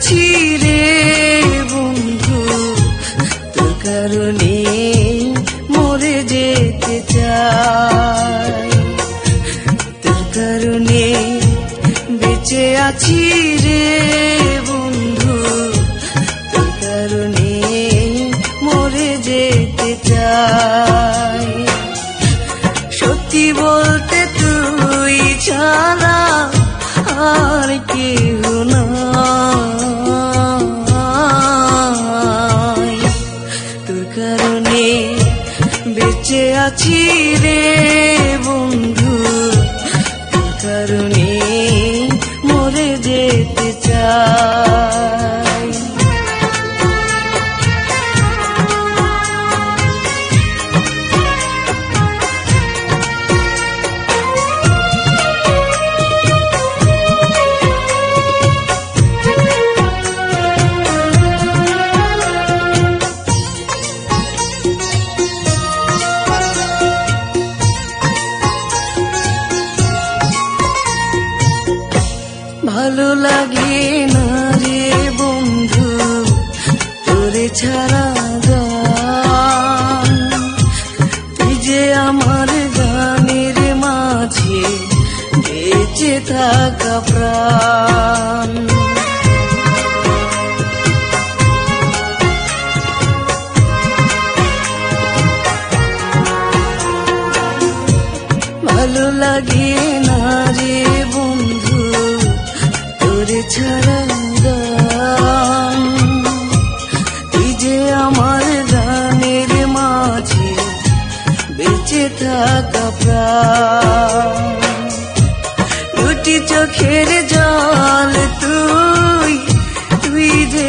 আছি রে বন্ধু, তোর কারণে মরে যেতে চাই। তোর কারণে বেঁচে আছি রে বন্ধু, তোর কারণে মরে যেতে চাই। সত্যি বলতে তুই ছাড়া আর কেউ নাই। তোর কারণে বেঁচে আছি রে বন্ধু, তোর কারণে মরে যেতে চাই। ভালো লাগে না রে বন্ধু তোরে ছাড়া গান, তুই যে আমার গানের মাঝে বেঁচে থাকা প্রাণ। ভালো লাগে না রে বন্ধু তোরে ছাড়া গান, তুই যে আমার গানের মাঝে বেঁচে থাকা প্রাণ। দুটি চোখের জল তুই, তুই যে